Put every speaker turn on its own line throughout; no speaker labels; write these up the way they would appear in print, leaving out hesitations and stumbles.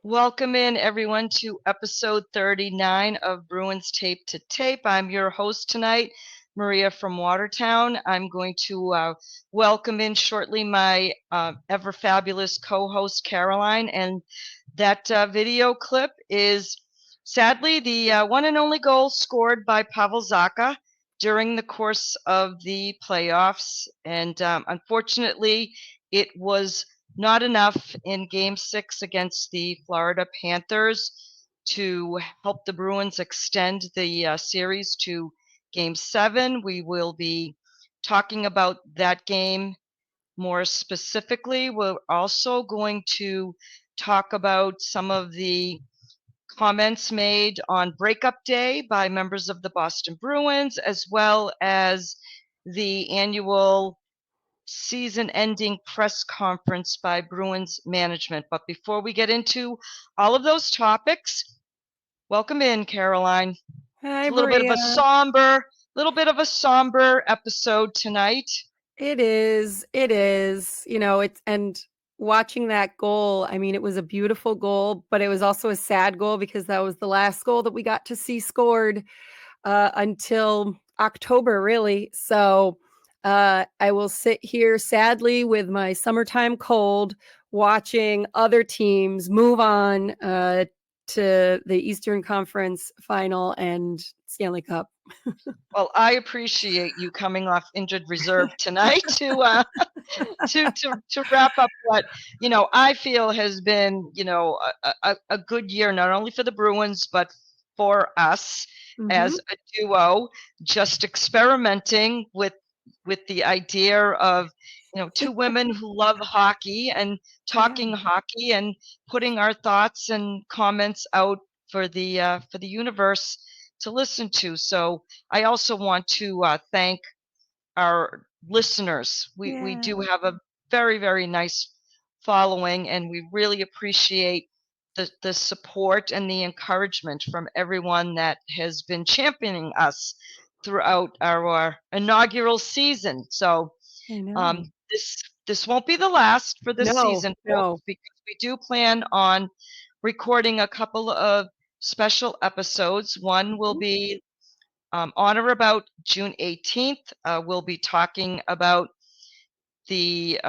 Welcome in everyone to episode 39 of Bruins Tape to Tape. I'm your host tonight, Maria from Watertown. I'm going to welcome in shortly my ever fabulous co-host Karoline, and that video clip is sadly the one and only goal scored by Pavel Zacha during the course of the playoffs, and unfortunately it was not enough in Game 6 against the Florida Panthers to help the Bruins extend the series to Game 7. We will be talking about that game more specifically. We're also going to talk about some of the comments made on Breakup Day by members of the Boston Bruins, as well as the annual season-ending press conference by Bruins management. But before we get into all of those topics, welcome in, Karoline.
Hi,
It's a little bit of
Maria.
a somber episode tonight.
It is. It is. And watching that goal, I mean, it was a beautiful goal, but it was also a sad goal because that was the last goal that we got to see scored until October, really. So I will sit here sadly with my summertime cold, watching other teams move on to the Eastern Conference Final and Stanley Cup.
Well, I appreciate you coming off injured reserve tonight to wrap up what I feel has been a good year, not only for the Bruins but for us
Mhm.
as a duo, just experimenting with the idea of two women who love hockey and
Yeah.
talking hockey and putting our thoughts and comments out for the universe to listen to. So I also want to thank our listeners. We
Yeah.
do have a very nice following, and we really appreciate the support and the encouragement from everyone that has been championing us throughout our inaugural season. So
I know.
this won't be the last for this
No,
season,
no.
folks, because we do plan on recording a couple of special episodes. One will
Mhm.
be on or about June 18th. We'll be talking about the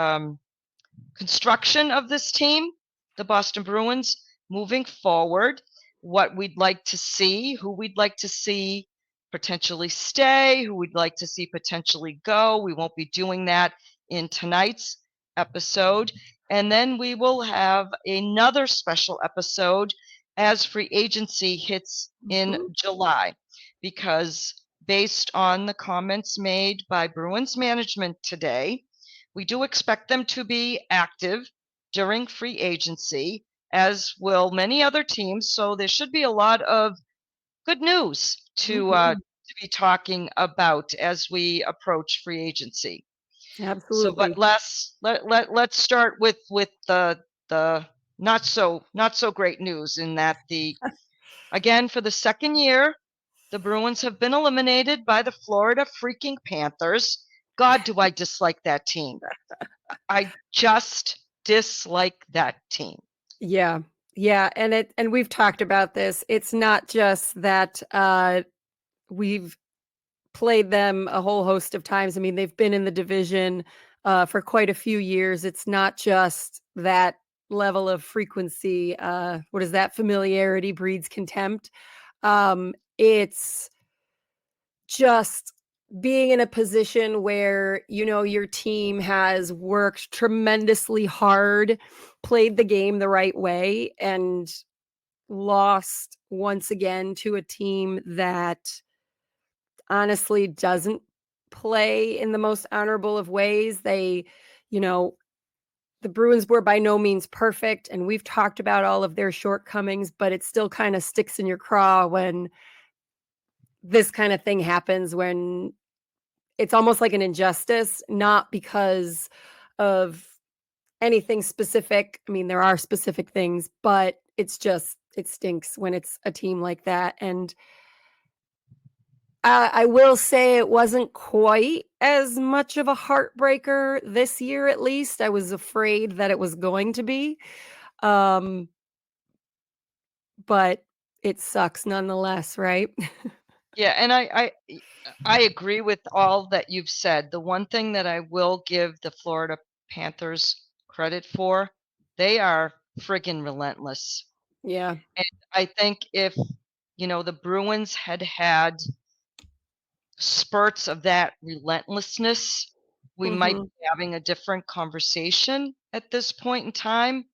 construction of this team, the Boston Bruins, moving forward, what we'd like to see, who we'd like to see potentially stay, who we'd like to see potentially go. We won't be doing that in tonight's episode. And then we will have another special episode as free agency hits in
Mhm.
July, because based on the comments made by Bruins management today, we do expect them to be active during free agency, as will many other teams. So there should be a lot of good news
Mhm.
to be talking about as we approach free agency. So, but
Absolutely.
let's start with the not so great news, in that the again for the second year the Bruins have been eliminated by the Florida freaking Panthers. God, do I dislike that team. I just dislike that team.
Yeah. Yeah, and we've talked about this. It's not just that, we've played them a whole host of times. I mean, they've been in the division, for quite a few years. It's not just that level of frequency, what is that? Familiarity breeds contempt. It's just being in a position where, your team has worked tremendously hard, played the game the right way, and lost once again to a team that honestly doesn't play in the most honorable of ways. You know, the Bruins were by no means perfect, and we've talked about all of their shortcomings, but it still kind of sticks in your craw when this kind of thing happens, when it's almost like an injustice, not because of anything specific. I mean, there are specific things, but it stinks when it's a team like that. And I will say it wasn't quite as much of a heartbreaker this year, at least. I was afraid that it was going to be. Um, but it sucks nonetheless, right?
Yeah, and I agree with all that you've said. The one thing that I will give the Florida Panthers credit for, they are friggin' relentless.
Yeah.
And I think if, the Bruins had had spurts of that relentlessness, we might
Mhm,
be having a different conversation at this point in time.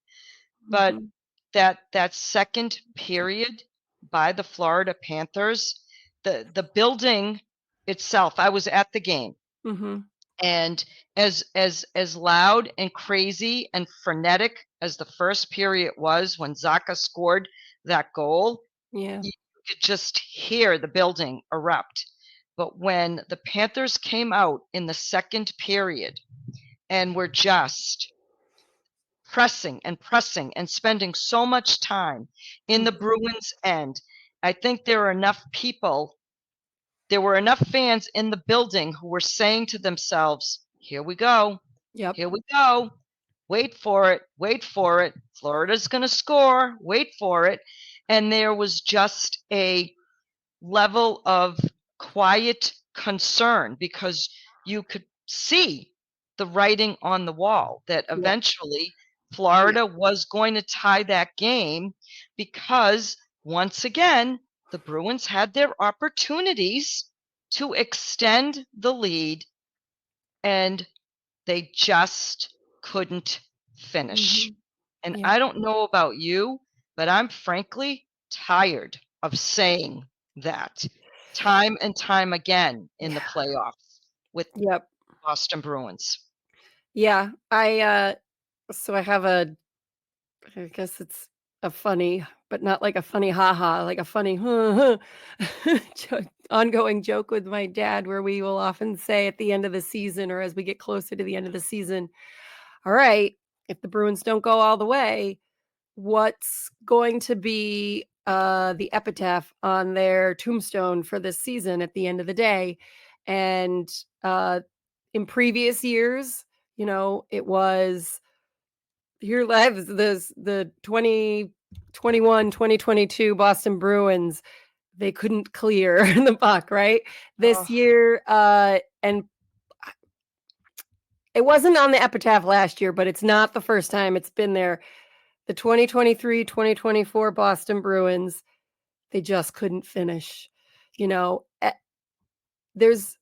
But
mhm,
that second period by the Florida Panthers, the building itself, I was at the game,
mhm.
and as loud and crazy and frenetic as the first period was when Zaka scored that goal,
Yeah.
you could just hear the building erupt. But when the Panthers came out in the second period and were just pressing and pressing and spending so much time in the
Mhm.
Bruins end, I think there were enough fans in the building who were saying to themselves, "Here we go.
Yep.
Here we go. Wait for it. Wait for it. Florida's going to score. Wait for it." And there was just a level of quiet concern because you could see the writing on the wall that
Yep.
eventually
Yep.
Florida was going to tie that game because once again, the Bruins had their opportunities to extend the lead and they just couldn't finish.
Mhm.
And
Yep.
I don't know about you, but I'm frankly tired of saying that time and time again in the
Yeah.
playoffs with
Yep.
Boston Bruins.
Yeah. So I have I guess it's a funny, but not like a funny ha-ha, like a funny ongoing joke with my dad where we will often say at the end of the season or as we get closer to the end of the season, all right, if the Bruins don't go all the way, what's going to be the epitaph on their tombstone for this season at the end of the day? And uh, in previous years, it was here lives the 2022 Boston Bruins. They couldn't clear the puck, right? This
Oh,
year, and it wasn't on the epitaph last year, but it's not the first time it's been there. The 2023-2024 Boston Bruins, they just couldn't finish. There's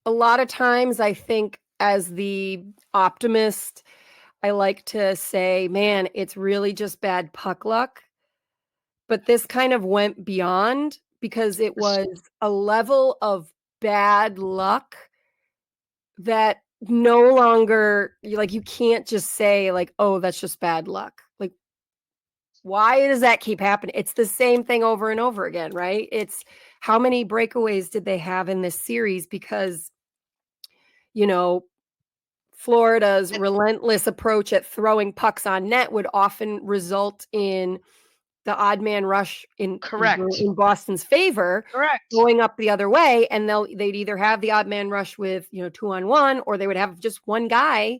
a lot of times I think as the optimist, I like to say, "Man, it's really just bad puck luck." But this kind of went beyond because it
this
was a level of bad luck that no longer you can't just say like, "Oh, that's just bad luck." Like, why does that keep happening? It's the same thing over and over again, right? It's how many breakaways did they have in this series because, you know, Florida's
it,
relentless approach at throwing pucks on net would often result in the odd man rush
correct.
in Boston's favor
Correct.
going up the other way, and they'd either have the odd man rush with, 2 on 1, or they would have just one guy,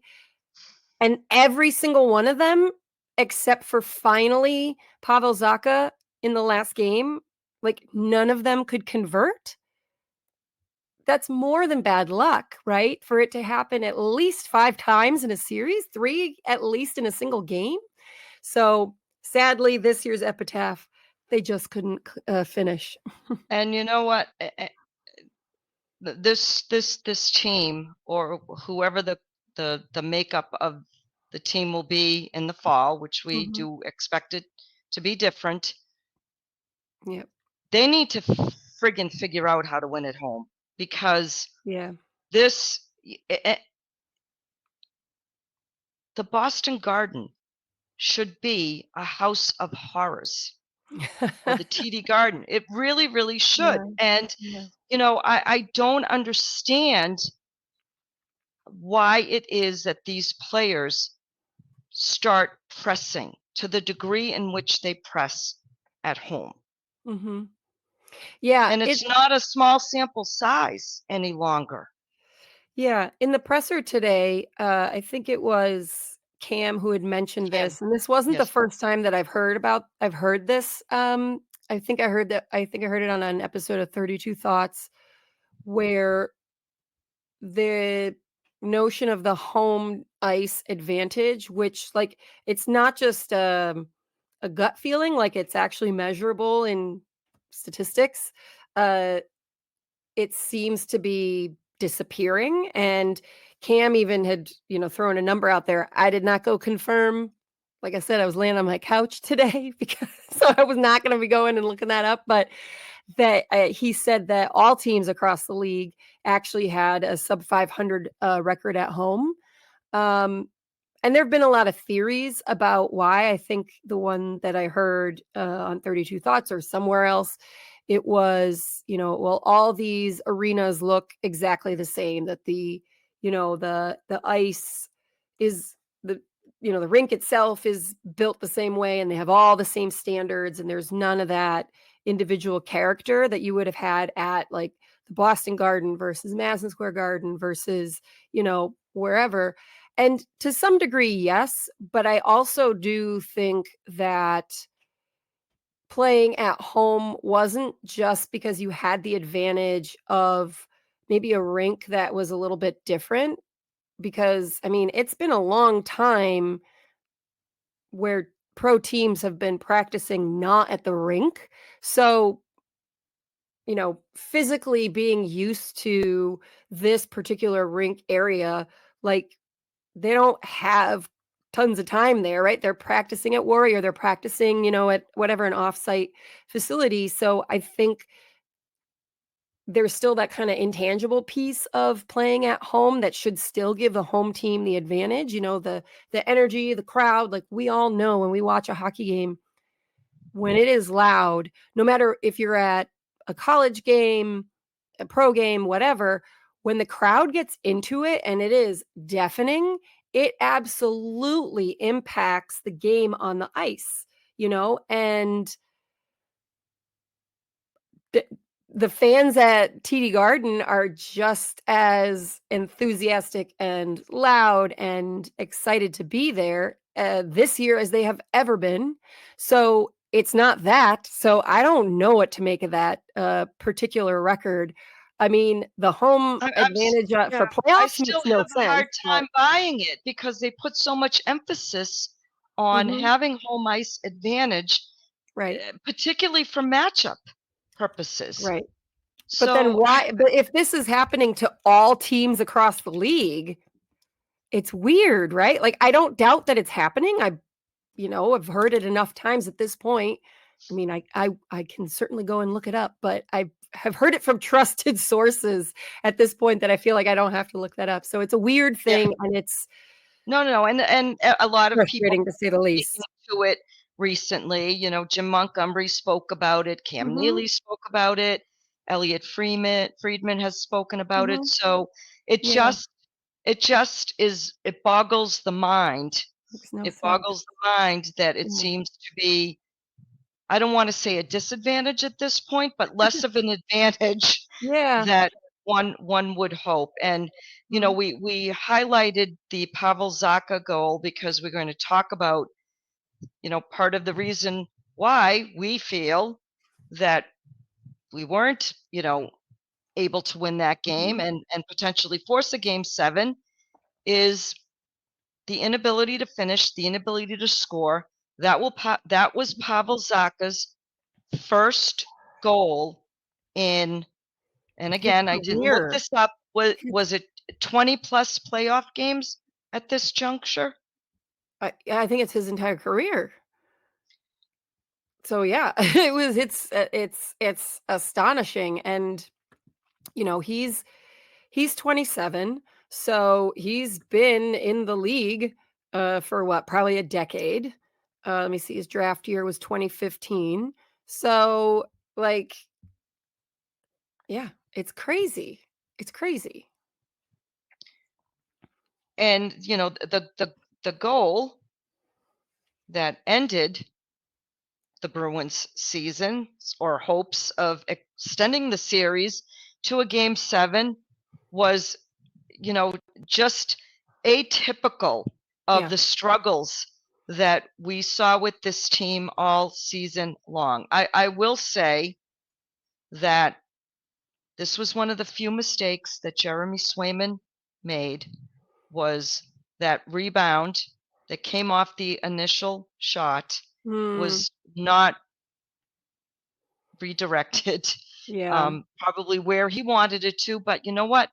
and every single one of them, except for finally Pavel Zacha in the last game, like, none of them could convert. That's more than bad luck, right? For it to happen at least 5 times in a series, 3 at least in a single game. So, sadly, this year's epitaph, they just couldn't finish.
And you know what? This team or whoever the makeup of the team will be in the fall, which we
Mhm.
do expect it to be different,
Yep.
they need to friggin' figure out how to win at home because
Yeah.
this the Boston Garden should be a house of horrors or the TD Garden. It really, really should.
Yeah,
And
yeah.
I don't understand why it is that these players start pressing to the degree in which they press at home.
Mhm. Yeah,
And it's not a small sample size any longer.
in the presser today, I think it was Cam who had mentioned
Cam.
this, and this wasn't the
Yes.
first time that I've heard this. I think I heard it on an episode of 32 Thoughts where the notion of the home ice advantage, which like it's not just a gut feeling, like it's actually measurable in statistics. Uh, it seems to be disappearing. And Cam even had, thrown a number out there. I did not go confirm. Like I said, I was laying on my couch today because so I was not going to be going and looking that up. But that he said that all teams across the league actually had a sub 500 record at home. Um, and there have been a lot of theories about why. I think the one that I heard on 32 Thoughts or somewhere else, it was, well, all these arenas look exactly the same, that the ice is the rink itself is built the same way and they have all the same standards and there's none of that individual character that you would have had at like the Boston Garden versus Madison Square Garden versus, wherever. And to some degree, yes, but I also do think that playing at home wasn't just because you had the advantage of maybe a rink that was a little bit different. Because, I mean, it's been a long time where pro teams have been practicing not at the rink. So, physically being used to this particular rink area, like they don't have tons of time there, right? They're practicing at Warrior, they're practicing, at whatever an offsite facility. So I think there's still that kind of intangible piece of playing at home that should still give the home team the advantage, the energy, the crowd. Like we all know when we watch a hockey game, when it is loud, no matter if you're at a college game, a pro game, whatever, when the crowd gets into it and it is deafening, it absolutely impacts the game on the ice, and the, the fans at TD Garden are just as enthusiastic and loud and excited to be there this year as they have ever been. So it's not that. So I don't know what to make of that particular record. I mean, the home advantage
Yeah,
for
I
playoffs
still
makes no
have a
sense.
hard
But
time buying it because they put so much emphasis on
mhm,
having home ice advantage,
right,
particularly for matchup purposes.
right. But then
So
why? But if this is happening to all teams across the league, it's weird, right? Like, I don't doubt that it's happening. I've heard it enough times at this point. I mean, I can certainly go and look it up, but I have heard it from trusted sources at this point that I feel like I don't have to look that up. So it's a weird
yeah,
thing, and it's
no, and a lot of people
frustrating to say the
speaking
least.
to it recently. Jim Montgomery spoke about it. Cam
Mhm,
Neely spoke about it. Elliot Friedman has spoken about it.
mhm.
So it
Yeah,
just it boggles the mind.
makes no
It
sense.
boggles the mind that it
Yeah.
seems to be, I don't want to say a disadvantage at this point, but less of an advantage
Yeah.
that one would hope. And
Mhm,
we highlighted the Pavel Zacha goal because we're going to talk about part of the reason why we feel that we weren't able to win that game
mhm,
and potentially force a game 7 is the inability to finish, the inability to score. That was Pavel Zacha's first goal in, and
his
again, I didn't look
career.
this up.
His
Was it 20 plus playoff games at this juncture?
I think it's his entire career. So, yeah, it's astonishing, and, he's 27, so he's been in the league, for what, probably a decade. Let me see, his draft year was 2015. So, like, yeah, it's crazy. It's crazy.
And the goal that ended the Bruins season or hopes of extending the series to a game 7 was, you know, just atypical of
Yeah.
the struggles that we saw with this team all season long. I will say that this was one of the few mistakes that Jeremy Swayman made, was that rebound that came off the initial shot
Mm,
was not redirected,
yeah.
probably where he wanted it to, but you know what?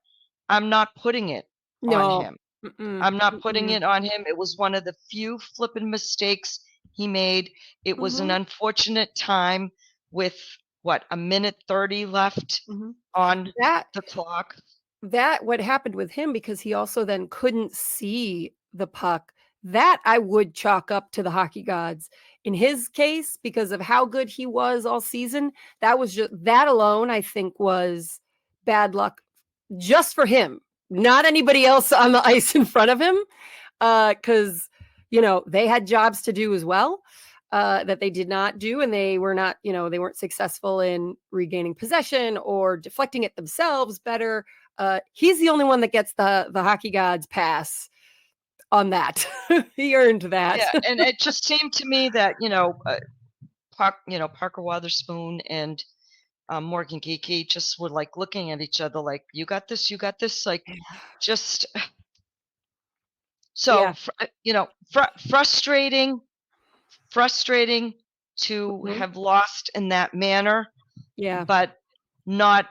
I'm not putting it on
No.
him.
Mm-mm.
I'm not putting
Mm-mm.
it on him. It was one of the few flippin' mistakes he made. It was an
Mhm.
unfortunate time with what, a minute 30 left
Mhm.
on
That
the clock.
what happened with him because he also then couldn't see the puck, that I would chalk up to the hockey gods. In his case, because of how good he was all season, that was just that alone, I think, was bad luck just for him, not anybody else on the ice in front of him. Because they had jobs to do as well, that they did not do, and they were not, they weren't successful in regaining possession or deflecting it themselves better. He's the only one that gets the hockey gods pass on that. He earned that.
Yeah, and it just seemed to me that, Parker Wotherspoon and Morgan Geeky just were like looking at each other like, you got this, like just so
Yeah.
frustrating, frustrating to
Mhm.
have lost in that manner,
Yeah.
but not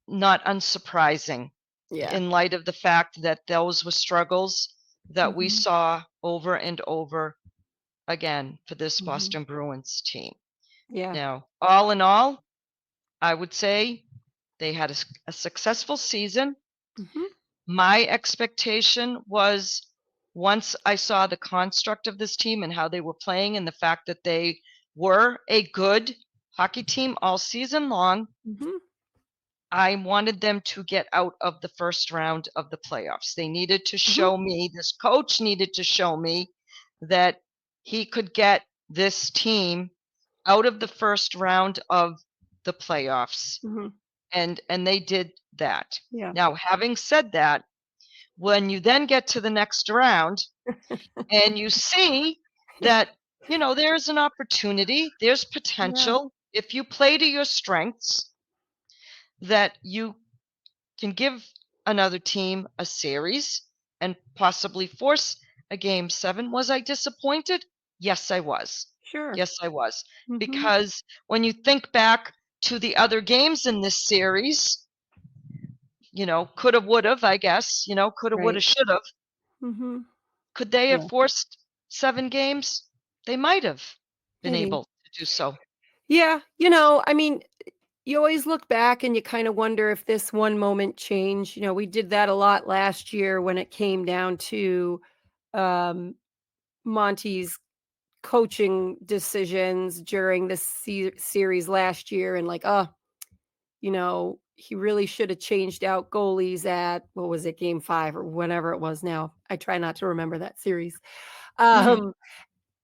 not unsurprising
Yeah.
in light of the fact that those were struggles that we
Mhm.
saw over and over again for this
Mhm.
Boston Bruins team.
Yeah.
Now, all in all, I would say they had a successful season.
Mhm.
My expectation was, once I saw the construct of this team and how they were playing and the fact that they were a good hockey team all season long,
Mhm.
I wanted them to get out of the first round of the playoffs. They needed to
Mhm.
show me, this coach needed to show me that he could get this team out of the first round of the playoffs.
Mhm.
And they did that.
Yeah.
Now, having said that, when you then get to the next round and you see that, there's an opportunity, there's
Yeah.
potential, if you play to your strengths, that you can give another team a series and possibly force a game 7. Was I disappointed? Yes, I was.
Sure.
Yes, I was.
Mhm.
Because when you think back to the other games in this series, coulda, woulda, I guess, coulda, woulda,
Right.
shoulda.
Mhm.
Could they have
Yeah.
forced 7 games? They might have been
Maybe.
able to do so.
Yeah. I mean, you always look back and you kind of wonder if this one moment changed. We did that a lot last year when it came down to um, Monty's coaching decisions during this series last year. And like, he really should have changed out goalies at, what was it, game 5 or whenever it was now. I try not to remember that series.
Mhm.
Um,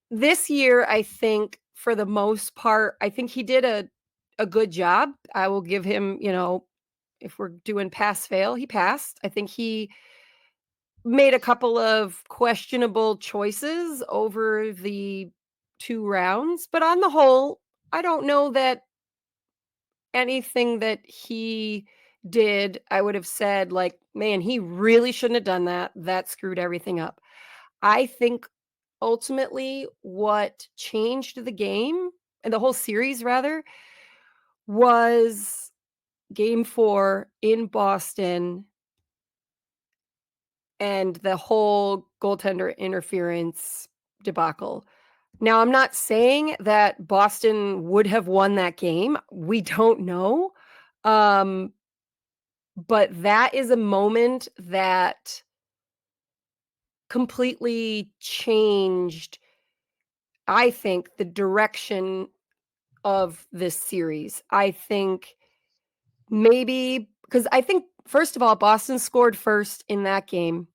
this year, I think for the most part, I think he did a good job. I will give him, if we're doing pass fail, he passed. I think he made a couple of questionable choices over the 2 rounds, but on the whole, I don't know that anything that he did, I would have said, like, "Man, he really shouldn't have done that. That screwed everything up." I think ultimately what changed the game, and the whole series rather, was game 4 in Boston and the whole goaltender interference debacle. Now, I'm not saying that Boston would have won that game. We don't know. Um, but that is a moment that completely changed, I think, the direction of this series. I think maybe because I think, first of all, Boston scored first in that game.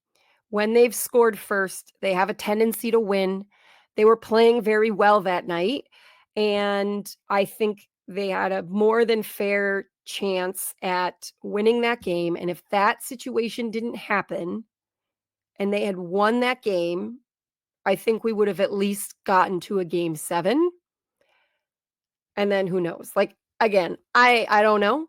When they've scored first, they have a tendency to win. They were playing very well that night, and I think they had a more than fair chance at winning that game, and if that situation didn't happen, and they had won that game, I think we would have at least gotten to a game 7, and then who knows? Like, again, I don't know.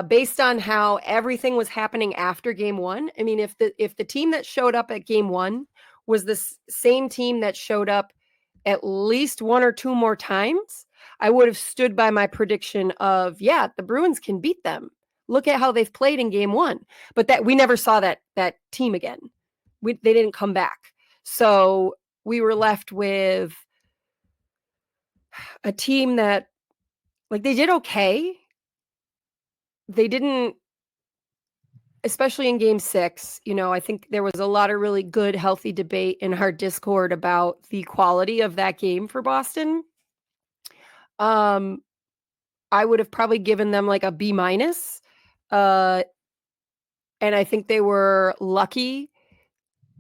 Based on how everything was happening after game 1, I mean, if the team that showed up at game 1 was the same team that showed up at least 1 or 2 more times, I would have stood by my prediction of, yeah, the Bruins can beat them. Look at how they've played in game 1. But that we never saw that team again. They didn't come back. So we were left with a team that, like, they did okay. They didn't, especially in game 6, I think there was a lot of really good, healthy debate in our Discord about the quality of that game for Boston. I would have probably given them like a B minus. And I think they were lucky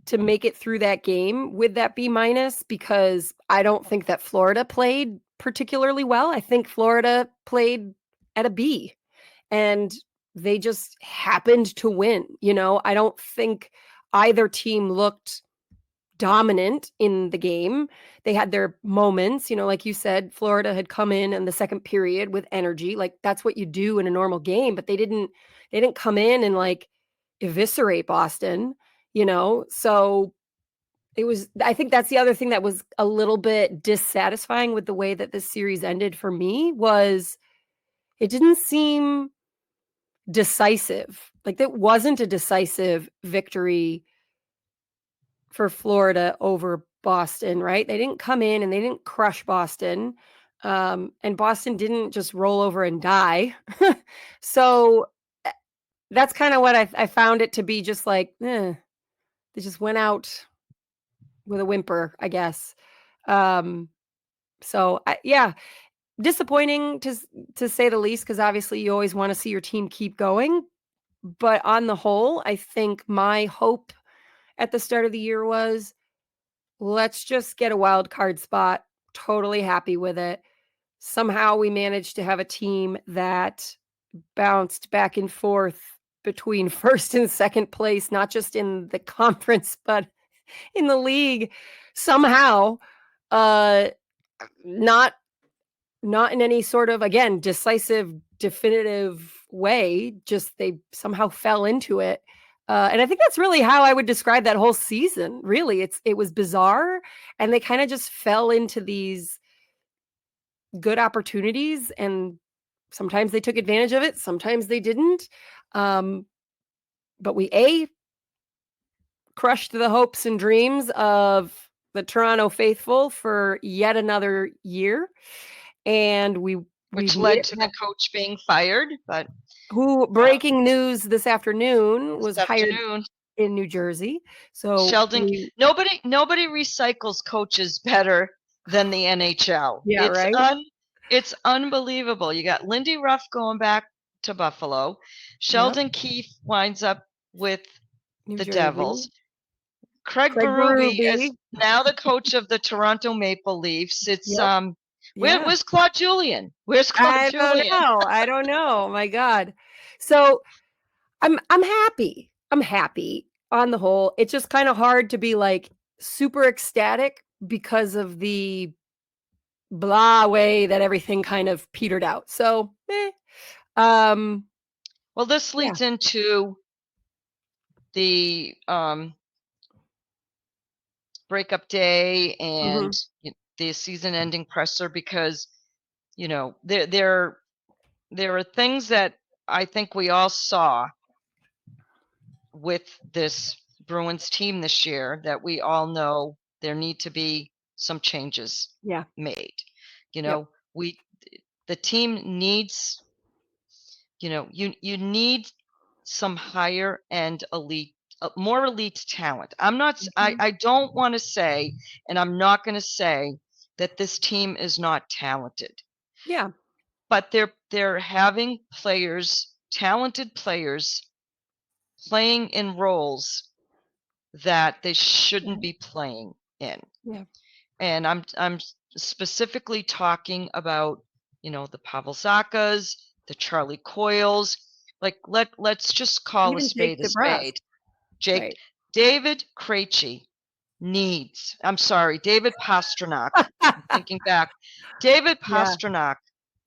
to make it through that game with that B minus, because I don't think that Florida played particularly well. I think Florida played at a B, and they just happened to win. I don't think either team looked dominant in the game. They had their moments, like you said, Florida had come in the second period with energy. Like, that's what you do in a normal game, but they didn't come in and like eviscerate Boston, So I think that's the other thing that was a little bit dissatisfying with the way that this series ended for me, was it didn't seem decisive. Like, that wasn't a decisive victory for Florida over Boston, right? They didn't come in and they didn't crush Boston. And Boston didn't just roll over and die. So that's kind of what I found it to be, just like, they just went out with a whimper, I guess. Yeah, disappointing to say the least, because obviously you always want to see your team keep going. But on the whole, I think my hope at the start of the year was, let's just get a wild card spot. Totally happy with it. Somehow we managed to have a team that bounced back and forth between first and second place, not just in the conference, but in the league somehow. Not in any sort of, again, decisive, definitive way, just they somehow fell into it. And I think that's really how I would describe that whole season. Really, it was bizarre, and they kind of just fell into these good opportunities, and sometimes they took advantage of it, sometimes they didn't. Um, but we crushed the hopes and dreams of the Toronto faithful for yet another year, and we've
which
made
led
it
to the
back.
coach being fired. But
Who, breaking news this afternoon,
this
was hired
afternoon,
in New Jersey. So
Sheldon, nobody recycles coaches better than the NHL.
yeah, right?
It's unbelievable. You got Lindy Ruff going back to Buffalo.
Yep,
Sheldon Keefe winds up with
New
the
Jersey.
Devils. Craig
Craig
Berube is
Berube.
now the coach of the Toronto Maple Leafs. It's
Yep, yeah.
where's Claude Julien? Where's Claude
I don't
Julien?
know. I don't know. My God. So I'm happy. I'm happy on the whole. It's just kind of hard to be like super ecstatic because of the blah way that everything kind of petered out. So, um,
Well, this
yeah.
leads into the breakup day and
Mhm.
the season-ending presser, because there are things that I think we all saw with this Bruins team this year that we all know there need to be some changes
Yeah.
made. You
Yep.
know, we the team needs, you need some higher end elite, more elite talent.
Mhm.
I don't want to say, and I'm not going to say that this team is not talented,
Yeah.
but they're having talented players playing in roles that they shouldn't
Right.
be playing in.
Yeah.
And I'm specifically talking about, the Pavel Zakas, the Charlie Coyles. Like, let's just call a
Even Jake
spade a
DeBrusk.
spade. Jake
Right.
David Krejci David Pastrnak. I'm thinking back. David
Yeah.
Pastrnak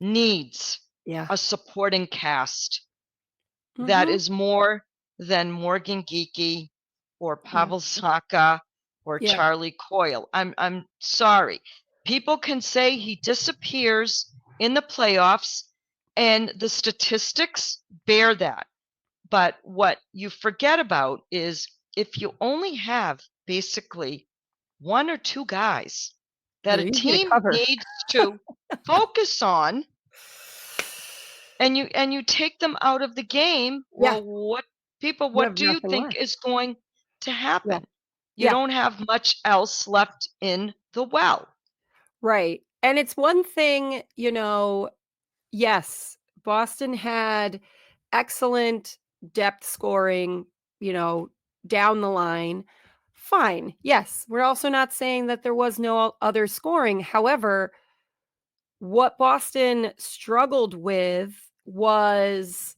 needs
Yeah.
a supporting cast that
Mhm.
is more than Morgan Geekie or
Yeah.
Pavel Zacha or
Yeah.
Charlie Coyle. I'm sorry. People can say he disappears in the playoffs, and the statistics bear that. But what you forget about is if you only have basically one or two guys that
They're
a
easy to
team
cover.
needs to focus on, and you take them out of the game,
Yeah.
well, what
You have
do you
nothing
think
left.
is going to
Yeah.
happen? You
Yeah.
don't have much else left in the well.
Right. And it's one thing, yes, Boston had excellent depth scoring, you know, down the line. Fine. Yes. We're also not saying that there was no other scoring. However, what Boston struggled with was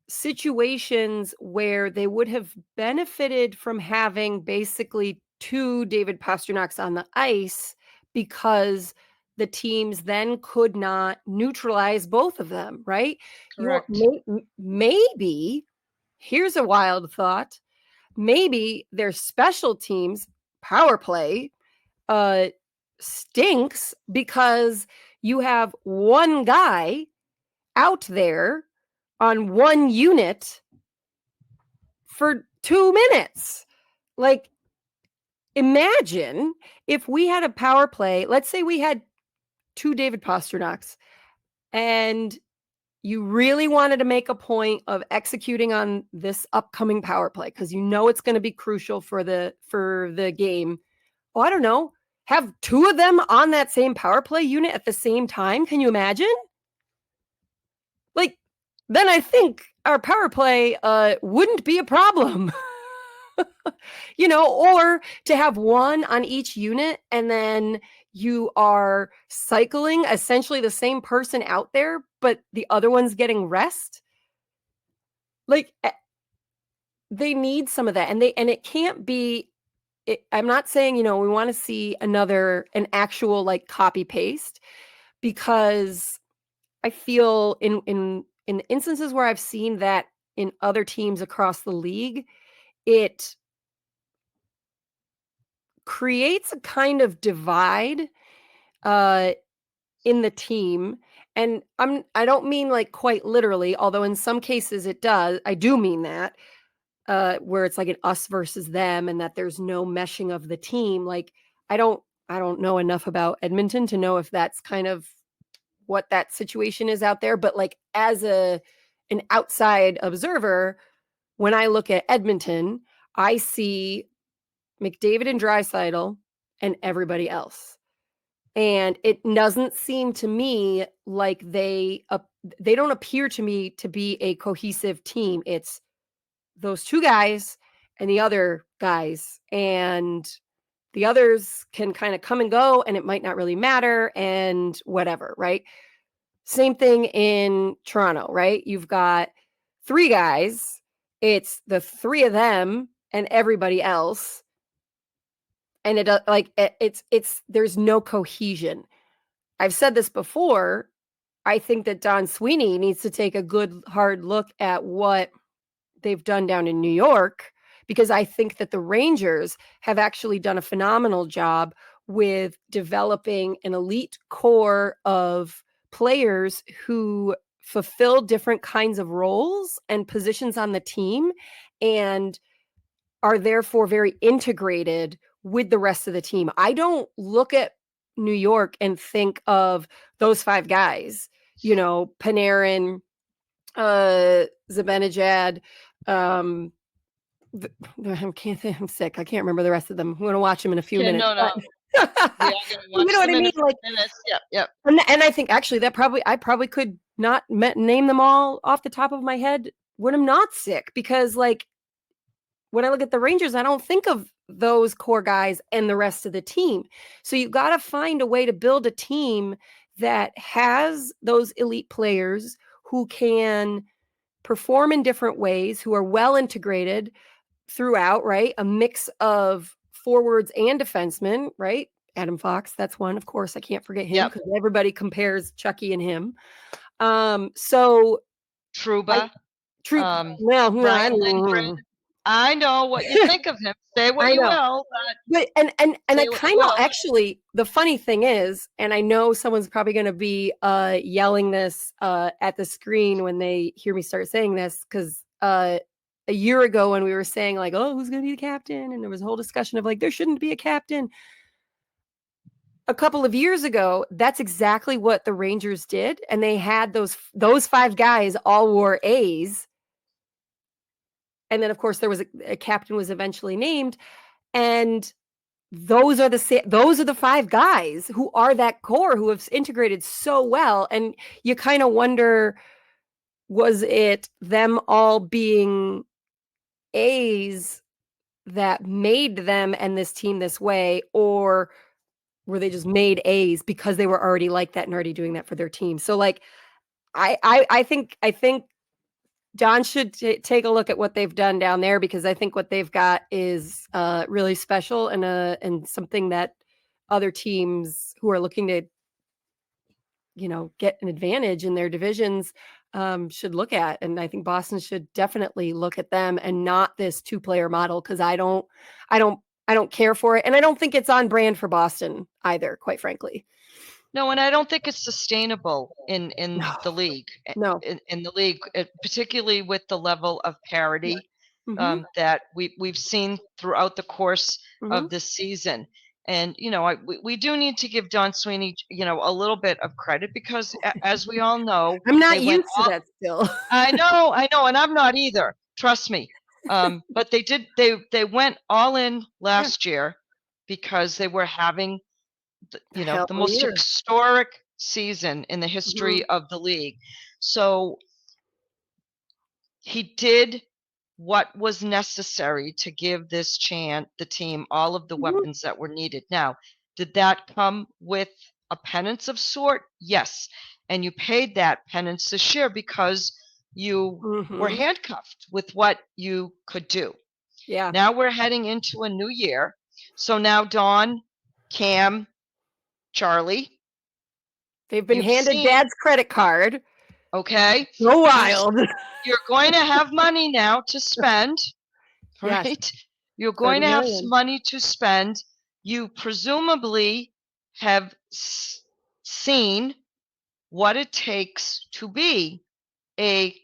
situations where they would have benefited from having basically 2 David Pasternaks on the ice because the teams then could not neutralize both of them, right? Your
Correct.
maybe here's a wild thought, maybe their special teams power play uh stinks because you have one guy out there on one unit for 2 minutes. Like, imagine if we had a power play, let's say we had 2 David Pasternaks, and you really wanted to make a point of executing on this upcoming power play because it's going to be crucial for the game. Oh, I don't know. Have 2 of them on that same power play unit at the same time. Can you imagine? Like, then I think our power play wouldn't be a problem. Or to have one on each unit and then you are cycling essentially the same person out there, but the other one's getting rest. Like, they need some of that, and it can't be. I'm not saying we want to see an actual like copy paste, because I feel in instances where I've seen that in other teams across the league, it creates a kind of divide uh in the team. And I don't mean like quite literally, although in some cases it does. I do mean that, where it's like an us versus them and that there's no meshing of the team. Like, I don't know enough about Edmonton to know if that's kind of what that situation is out there, but like as an outside observer, when I look at Edmonton, I see McDavid and Draisaitl and everybody else. And it doesn't seem to me like they don't appear to me to be a cohesive team. It's those 2 guys and the other guys, and the others can kind of come and go, and it might not really matter and whatever, right? Same thing in Toronto, right? You've got 3 guys. It's the 3 of them and everybody else, and it's there's no cohesion. I've said this before. I think that Don Sweeney needs to take a good hard look at what they've done down in New York, because I think that the Rangers have actually done a phenomenal job with developing an elite core of players who fulfill different kinds of roles and positions on the team, and are therefore very integrated with the rest of the team. I don't look at New York and think of those 5 guys, Panarin, Zibanejad, um, I'm sick. I can't remember the rest of them. I'm going to watch them in a few
Yeah,
minutes.
no,
But
no. We are going to
you
watch
know what
them
I
in a
mean?
few
Like,
minutes. Yep, yep.
and I think actually I probably could not name them all off the top of my head when I'm not sick, because like when I look at the Rangers, I don't think of those core guys and the rest of the team. So you got to find a way to build a team that has those elite players who can perform in different ways, who are well integrated, throughout, right? A mix of forwards and defensemen, right? Adam Fox, that's one, of course, I can't forget him
Yep.
because everybody compares Chucky and him. So I
Trouba,
true
um,
well, I
Brian
don't
Lindgren.
know.
I know what you think of him. Say what
I
you
know.
will, but
But and I
say what you
kinda
will.
actually the funny thing is, and I know someone's probably gonna be, yelling this, at the screen when they hear me start saying this, 'cause, a year ago when we were saying like, "Oh, who's gonna be the captain?" And there was a whole discussion of like, "There shouldn't be a captain." A couple of years ago, that's exactly what the Rangers did, and they had those 5 guys all wore A's, and then, of course, there was a captain was eventually named, and those are the 5 guys who are that core who have integrated so well, and you kinda wonder, was it them all being A's that made them and this team this way, or were they just made A's because they were already like that and already doing that for their team? So, like, I think John should take a look at what they've done down there because I think what they've got is, really special and something that other teams who are looking to, get an advantage in their divisions, should look at, and I think Boston should definitely look at them and not this two-player model because I don't I don't care for it, and I don't think it's on brand for Boston either, quite frankly.
No, and I don't think it's sustainable in
No,
the league,
no.
in the league, particularly with the level of
Yeah.
parity
Mhm,
that we've seen throughout the course
mhm.
of this season. And we do need to give Don Sweeney, a little bit of credit because, as we all know,
I'm
they
not
went
used to
all.
that still.
I know, and I'm not either. Trust me. But they did. They went all in
Yeah,
last year because they were having
a hell
the
of a
most
year.
historic season in the
Mhm,
history of the league. So he did what was necessary to give the team all of the
mhm,
weapons that were needed. Now, did that come with a penance of sort? Yes. And you paid that penance this year because you were
mhm.
handcuffed with what you could do.
Yeah,
Now we're heading into a new year. So now Dawn, Cam, Charlie,
they've been
you've
handed
seen,
dad's credit card.
okay?
Go
You've
Wild.
you're going to have money now to spend,
Yes,
right? You're going to have some
30,000,000.
money to spend. You presumably have seen what it takes to be a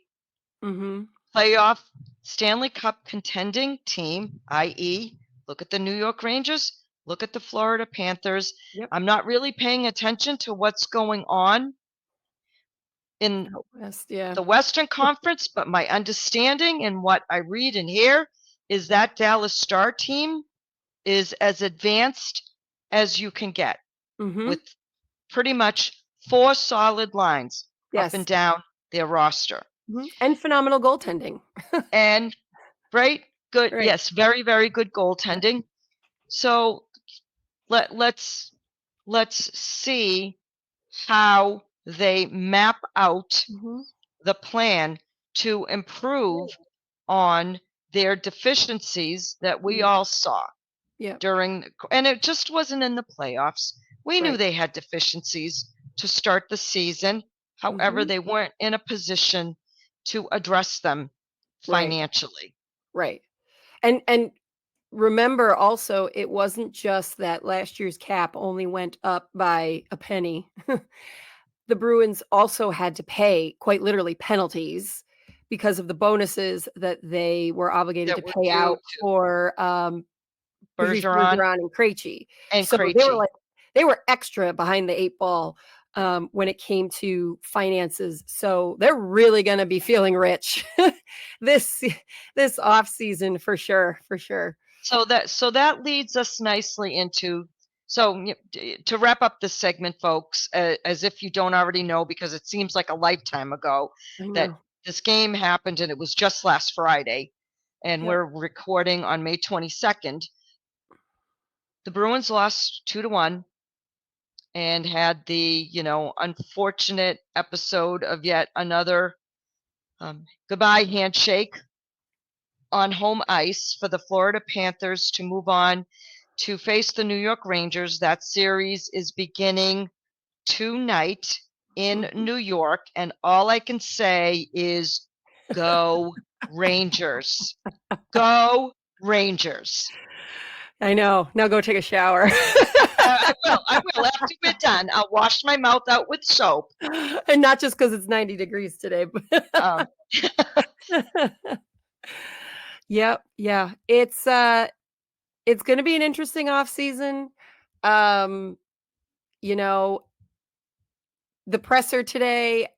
Mhm.
playoff Stanley Cup contending team, i.e., look at the New York Rangers, look at the Florida Panthers.
Yep.
I'm not really paying attention to what's going on in
Out west, yeah.
the Western Conference, but my understanding and what I read and hear is that Dallas Star team is as advanced as you can get
Mhm.
with pretty much 4 solid lines up and
Yes.
down their roster.
Mhm, and phenomenal goaltending.
And right, good,
Right.
yes, very, very good
Yeah.
goaltending. So let's see how they map out
Mhm.
the plan to improve on their deficiencies that we
Yep.
all saw
Yep.
and it just wasn't in the playoffs. We knew
Right.
they had deficiencies to start the season. However,
Mhm.
they weren't in a position to address them
Right.
financially.
Right. And remember also, it wasn't just that last year's cap only went up by a penny. The Bruins also had to pay, quite literally, penalties because of the bonuses that they were obligated
That
to
were
pay
due
out
to
for, Patrice
Bergeron
Bergeron and Krejci.
and
So they were
Krejci.
like they were extra behind the 8 ball, when it came to finances. So they're really gonna be feeling rich this this off season for sure, for sure.
So that leads us nicely into to wrap up this segment, folks, as if you don't already know, because it seems like a lifetime ago
I
that
know.
this game happened, and it was just last Friday, and
Yep.
we're recording on May 22nd. The Bruins lost 2-1 and had the unfortunate episode of yet another goodbye handshake on home ice for the Florida Panthers to move on to face the New York Rangers. That series is beginning tonight in
Mhm.
New York, and all I can say is go Rangers. Go Rangers.
I know. Now go take a shower.
I will after we're done. I'll wash my mouth out with soap.
And not just because it's 90 degrees today, but
Um,
Yep, yeah. It's gonna be an interesting off season. Um, you know, the presser today,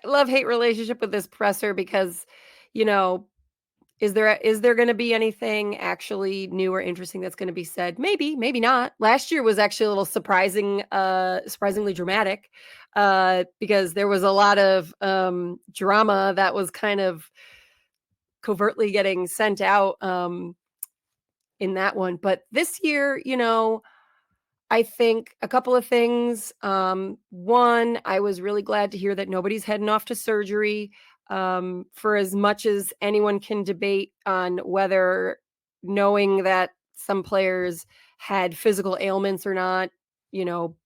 love-hate relationship with this presser because, you know, is there gonna be anything actually new or interesting that's gonna be said? Maybe, maybe not. Last year was actually a little surprisingly dramatic, because there was a lot of, drama that was kind of covertly getting sent out, in that one. But this year, I think a couple of things. One, I was really glad to hear that nobody's heading off to surgery. For as much as anyone can debate on whether knowing that some players had physical ailments or not, you know,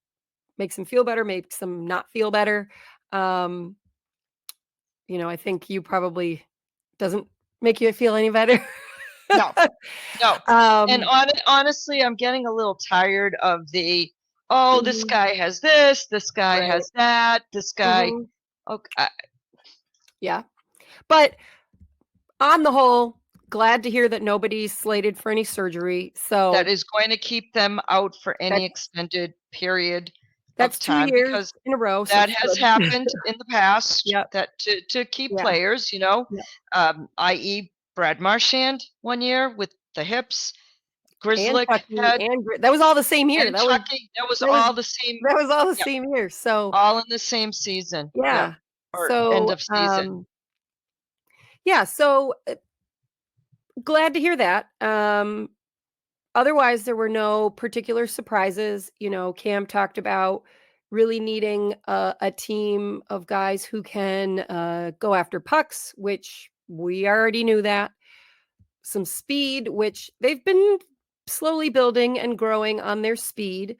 makes them feel better, makes them not feel better. Um, I think you probably doesn't make you feel any better.
no, no. And
um,
honestly, I'm getting a little tired of oh, this
mhm,
guy has this guy
right.
has that, this guy.
Mhm,
Okay,
yeah. But on the whole, glad to hear that nobody's slated for any surgery.
that
So
is going to keep them out for any
that's
extended period of
that's 2
time
years
because
in a row, so
that
it's
has
good.
happened in the past
Yep.
that to keep
Yeah.
players,
Yeah.
i.e. Brad Marchand one year with the hips,
And
Grizzlick
Chucky
had,
and that was all the same year.
and
That was
Chucky. That was
that was
all the same.
that was all the
Yep,
same year. So,
all in the same season. Yep,
yeah.
or end
So,
of season.
yeah, so, glad to hear that. Otherwise, there were no particular surprises. Cam talked about really needing a team of guys who can go after pucks, which we already knew that. Some speed, which they've been slowly building and growing on their speed.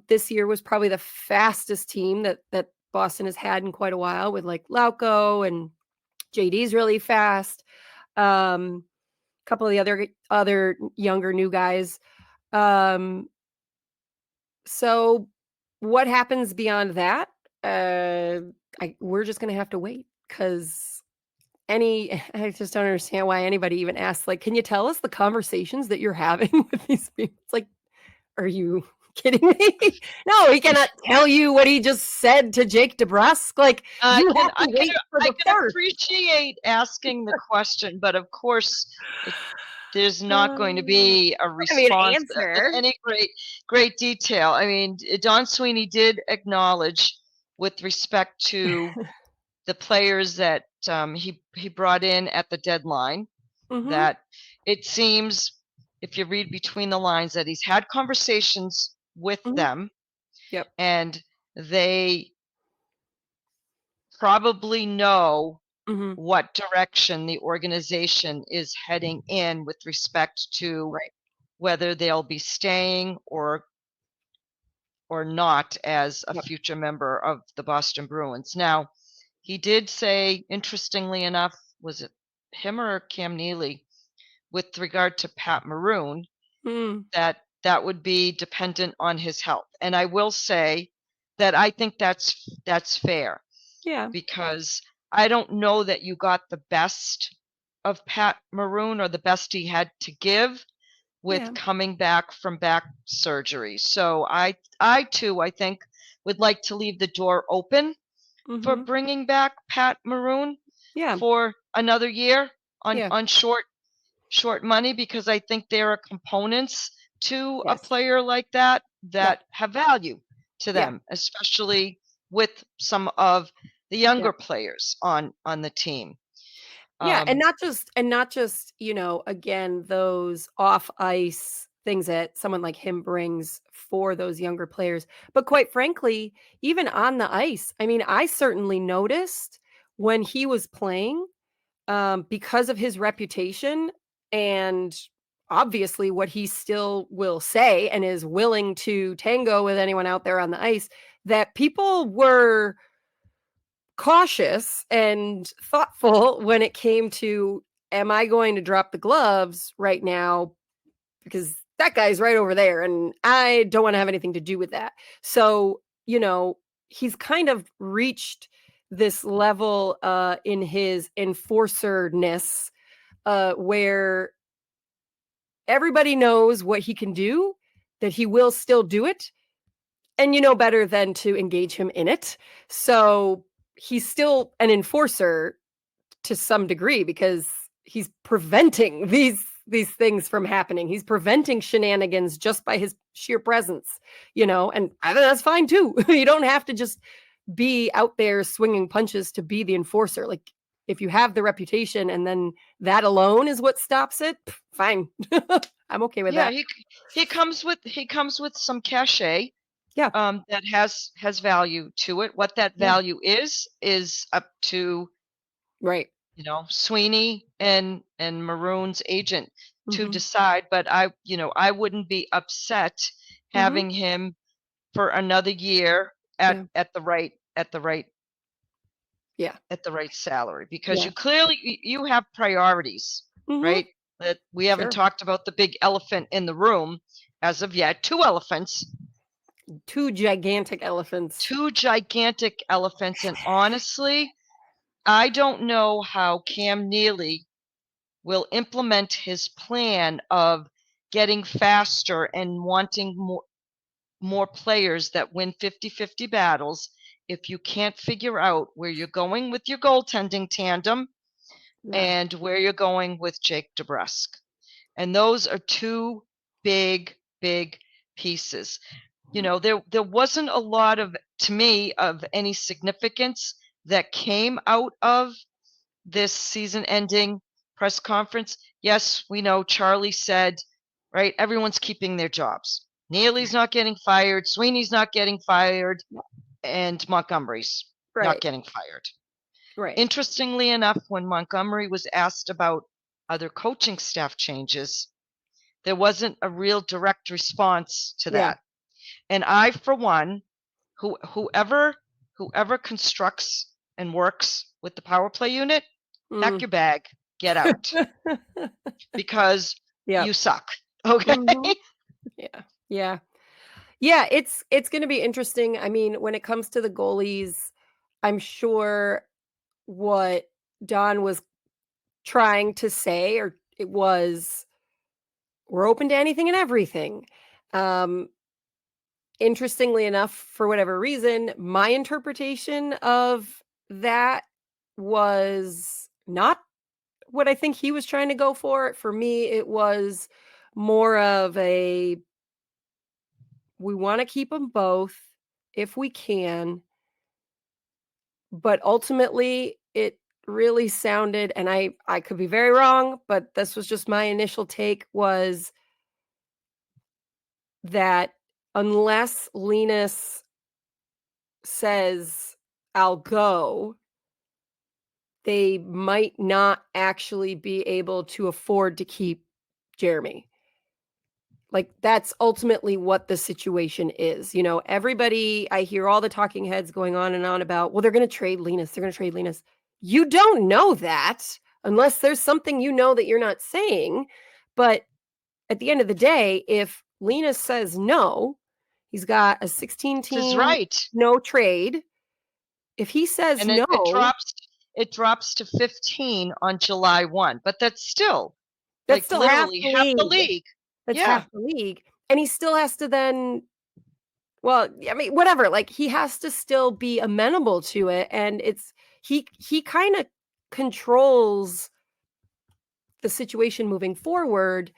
This year was probably the fastest team that Boston has had in quite a while, with like Lauco and JD's really fast. Couple of the other younger new guys. Um, so what happens beyond that? We're just gonna have to wait because I just don't understand why anybody even asks, like, can you tell us the conversations that you're having with these people? It's like, are you kidding me? No, he cannot tell you what he just said to Jake DeBrusk. Like,
I
you
can
have to wait for
I
the
can
first.
appreciate asking the question, but of course, it, there's not going to
Um,
be a
I mean,
response in
answer.
any great detail. I mean, Don Sweeney did acknowledge with respect to the players that he brought in at the deadline
Mhm.
that it seems, if you read between the lines, that he's had conversations with
Mhm.
them
Yep.
and they probably know
Mhm.
what direction the organization is heading in with respect to
Right.
whether they'll be staying or not as a
Yep.
future member of the Boston Bruins. Now, he did say, interestingly enough, was it him or Cam Neely, with regard to Pat Maroon,
Mm.
that that would be dependent on his health. And I will say that I think that's fair
Yeah.
because I don't know that you got the best of Pat Maroon or the best he had to give with
Yeah.
coming back from back surgery. So I too I think would like to leave the door open for
Mhm.
bringing back Pat Maroon
Yeah.
for another year
Yeah.
on short money because I think there are components to a
Yes.
player like that
Yep.
that have value to
Yeah.
them, especially with some of the
Yeah.
younger players on the team.
Yeah, and
Um,
not just, again, those off ice things that someone like him brings for those younger players, but quite frankly, even on the ice, I mean, I certainly noticed when he was playing, because of his reputation and obviously what he still will say and is willing to tango with anyone out there on the ice, that people were cautious and thoughtful when it came to, am I going to drop the gloves right now? Because that guy's right over there and I don't want to have anything to do with that. So, he's kind of reached this level in his enforcerness where everybody knows what he can do, that he will still do it, and you know better than to engage him in it. So he's still an enforcer to some degree because he's preventing these things from happening. He's preventing shenanigans just by his sheer presence, and I think that's fine too. You don't have to just be out there swinging punches to be the enforcer. Like, if you have the reputation and then that alone is what stops it, fine. I'm okay with
Yeah,
that.
he comes with some cachet
Yeah,
that has value to it. What that
yeah,
value is up to
right.
Sweeney and Maroon's agent to
Mhm,
decide. But I wouldn't be upset
mhm,
having him for another year at
yeah,
at the right at the right
yeah,
at the right salary, because
yeah,
you clearly you have priorities,
mhm,
right? That we haven't
sure.
talked about the big elephant in the room as of yet. Two elephants,
Two gigantic elephants.
two gigantic elephants, and honestly, I don't know how Cam Neely will implement his plan of getting faster and wanting more players that win 50-50 battles if you can't figure out where you're going with your goaltending tandem
Yeah,
and where you're going with Jake DeBrusk. And those are two big, big pieces. There wasn't a lot of, to me, of any significance that came out of this season ending press conference. Yes, we know Charlie said, right, everyone's keeping their jobs. Neely's not getting fired, Sweeney's not getting fired, and Montgomery's not
right,
getting fired.
right.
Interestingly enough, when Montgomery was asked about other coaching staff changes, there wasn't a real direct response to
Yeah.
that. And I, for one, whoever constructs and works with the power play unit, pack
Mm.
your bag, get out, because
Yep.
you suck. Okay.
Mhm. Yeah. Yeah. Yeah, it's gonna be interesting. I mean, when it comes to the goalies, I'm sure what Don was trying to say, or it was, we're open to anything and everything. Um, Interestingly enough, for whatever reason, my interpretation of that was not what I think he was trying to go for. For me, it was more of a, we want to keep them both if we can, but ultimately it really sounded, and I could be very wrong, but this was just my initial take, was that unless Linus says I'll go, they might not actually be able to afford to keep Jeremy. Like, that's ultimately what the situation is. Everybody, I hear all the talking heads going on and on about, well, they're going to trade Linus. They're going to trade Linus. You don't know that unless there's something that you're not saying. But at the end of the day, if Linus says no, he's got a 16
This is
team
right.
no trade. If he says
And it
no,
drops to 15 on July 1, but that's still
that's
like
still half
literally
the
half the
league.
league.
That's half
Yeah.
the league. And he still has to then, well, I mean, whatever, like, he has to still be amenable to it, and he kinda controls the situation moving forward,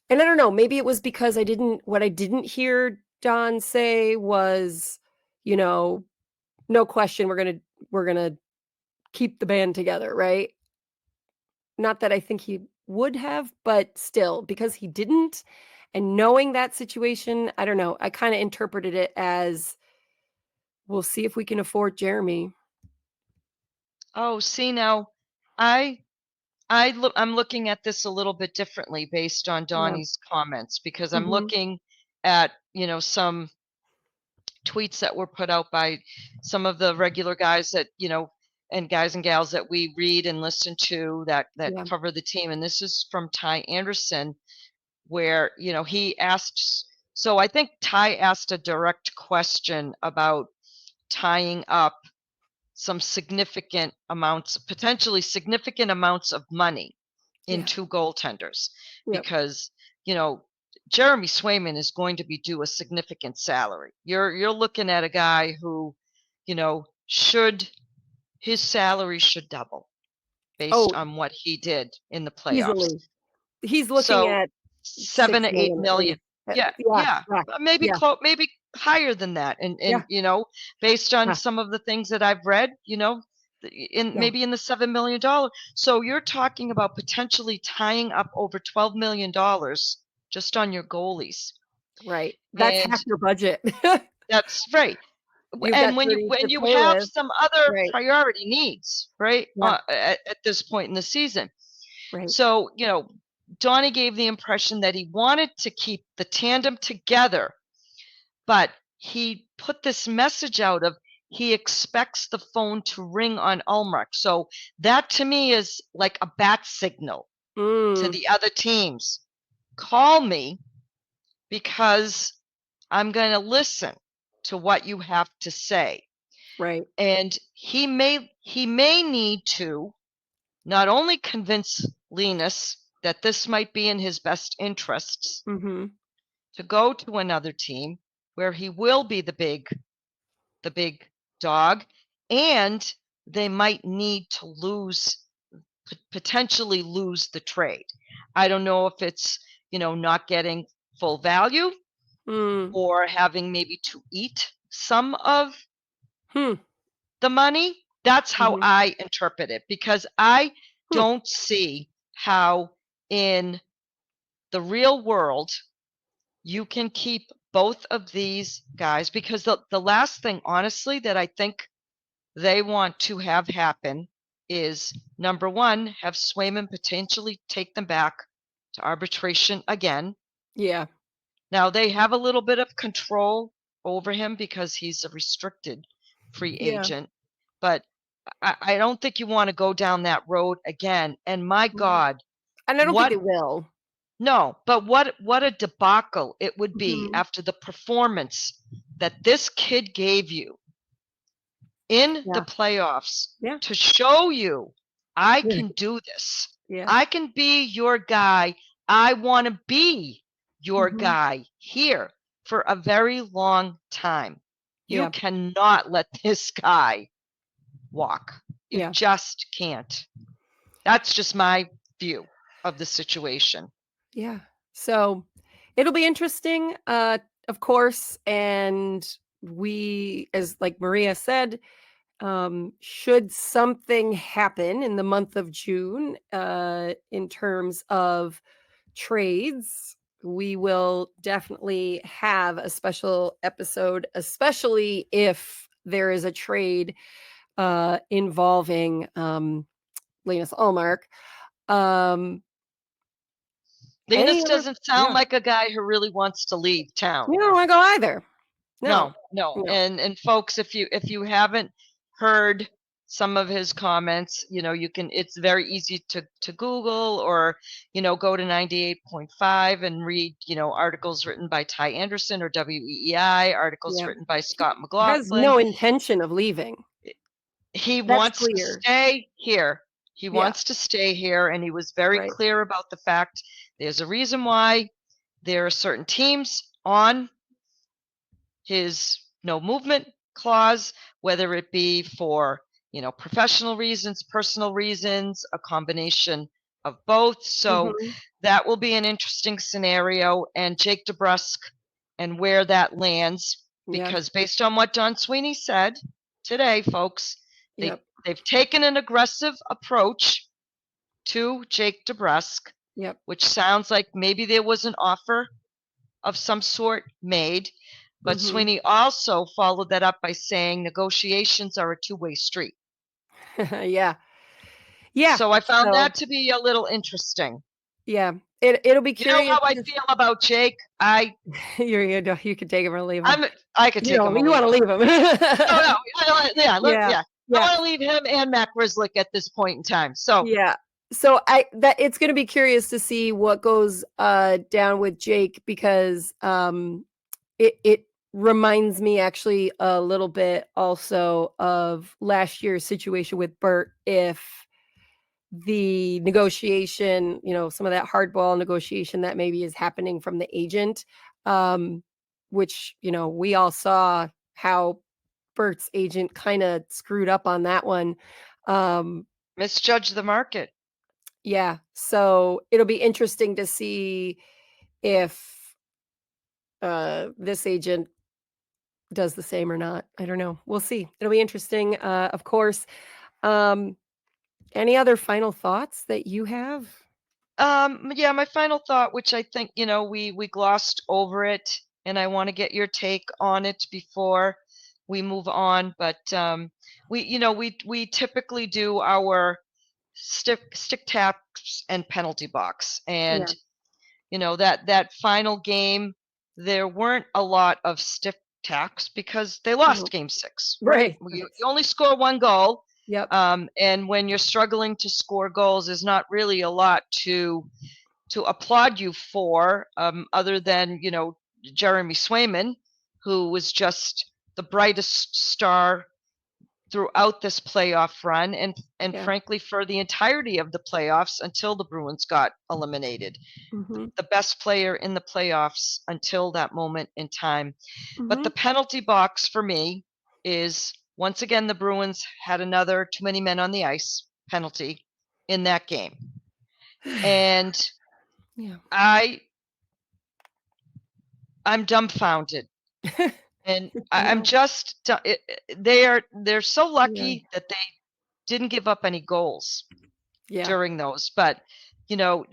and I don't know, maybe it was because I didn't hear Don say was, you know, "No question, we're gonna keep the band together," right? Not that I think he would have, but still, because he didn't, and knowing that situation, I don't know, I kinda interpreted it as, "We'll see if we can afford Jeremy."
Oh, see now, I'm looking at this a little bit differently based on
Yeah.
Donnie's comments, because I'm
Mhm.
looking at, some tweets that were put out by some of the regular guys that, and guys and gals that we read and listen to that
Yeah.
cover the team. And this is from Ty Anderson, where, he asked, so I think Ty asked a direct question about tying up some potentially significant amounts of money in
Yeah.
two goaltenders,
Yep.
because, you know, Jeremy Swayman is going to be due a significant salary. You're looking at a guy who, should his salary should double based
Oh,
on what he did in the playoffs.
easily. He's looking
So
at
7 to 8
6 million at
million.
least.
Yeah,
Yeah,
yeah.
yeah,
Maybe
yeah,
maybe higher than that. And
yeah,
based on
yeah,
some of the things that I've read, in
yeah,
maybe in the $7 million. So you're talking about potentially tying up over $12 million just on your goalies.
right. That's
And
half your budget.
that's right.
You've got
And when you
30
when
to
you
play
have
with.
some other
Right.
priority needs, right,
Yeah,
at this point in the season.
right.
So, Donnie gave the impression that he wanted to keep the tandem together, but he put this message out of he expects the phone to ring on Ulmark. So that to me is like a bat signal to
Mm,
the other teams. Call me, because I'm going to listen to what you have to say.
right.
And he may need to not only convince Linus that this might be in his best interests
Mhm.
to go to another team where he will be the big dog, and they might need to potentially lose the trade. I don't know if it's, not getting full value,
Mm.
or having maybe to eat some of
Hmm.
the money. That's how
Mhm.
I interpret it, because I
Hmm.
don't see how in the real world you can keep both of these guys, because the last thing, honestly, that I think they want to have happen is, number one, have Swayman potentially take them back to arbitration again.
Yeah.
Now they have a little bit of control over him because he's a restricted free
Yeah.
agent, but I don't think you want to go down that road again. And my
Mhm.
God,
And I don't think
what
they will.
no, but what a debacle it would be
Mhm.
after the performance that this kid gave you in the
Yeah.
playoffs,
Yeah.
to show you I
Yeah.
can do this.
Yeah.
I can be your guy. I want to be your
Mhm.
guy here for a very long time. You
Yeah.
cannot let this guy walk. You
Yeah.
just can't. That's just my view of the situation.
Yeah. So, it'll be interesting, of course, and we, as like Maria said, should something happen in the month of June, in terms of trades, we will definitely have a special episode, especially if there is a trade involving Linus Allmark. Um, any
Linus
other?
doesn't sound
Yeah,
like a guy who really wants to leave town.
you don't want to go either. No,
No, no.
no.
And folks, if you haven't heard some of his comments, you can, it's very easy to Google, or, go to 98.5 and read, articles written by Ty Anderson, or WEEI, articles
Yeah,
written by Scott
has
McLaughlin.
no intention of leaving.
He
That's
wants to
clear.
stay here. He
Yeah,
wants to stay here, and he was very
right.
clear about the fact there's a reason why there are certain teams on his no movement clause, whether it be for, professional reasons, personal reasons, a combination of both. So
Mhm.
that will be an interesting scenario, and Jake DeBrusk and where that lands,
Yeah.
because based on what Don Sweeney said today, folks,
Yep.
they've taken an aggressive approach to Jake DeBrusk,
Yep.
which sounds like maybe there was an offer of some sort made. But
Mhm.
Sweeney also followed that up by saying negotiations are a two-way street.
Yeah. Yeah.
So I found
So,
that to be a little interesting.
yeah, it'll be
You know
curious
how I
to
feel about Jake?
you can take him or leave him.
I'm I could take him or
You
leave
wanna
him.
leave him.
No, no, yeah,
Yeah,
yeah. I
yeah,
want to leave him and Matt Grizzlick at this point in time. So
yeah. So I that it's gonna be curious to see what goes, down with Jake because, it reminds me actually a little bit also of last year's situation with Bert if the negotiation, some of that hardball negotiation that maybe is happening from the agent, um, which, we all saw how Bert's agent kinda screwed up on that one. Um,
misjudge the market.
yeah, so it'll be interesting to see if, this agent does the same or not. I don't know. We'll see. It'll be interesting, of course. Um, any other final thoughts that you have?
Yeah, my final thought, which I think, we glossed over it, and I want to get your take on it before we move on. But we typically do our stick taps and penalty box,
Yeah.
and that final game, there weren't a lot of stick tacks because they lost
No.
game 6, right?
Right.
You only score 1 goal,
Yep.
and when you're struggling to score goals, there's not really a lot to applaud you for, other than Jeremy Swayman, who was just the brightest star throughout this playoff run, and
Yeah.
frankly for the entirety of the playoffs until the Bruins got eliminated.
Mhm.
The best player in the playoffs until that moment in time. But the
Mhm.
penalty box for me is, once again, the Bruins had another too many men on the ice penalty in that game. And
Yeah.
I I'm dumbfounded. And I'm
No.
just they're so
Yeah.
lucky that they didn't give up any goals
Yeah.
during those. But you know,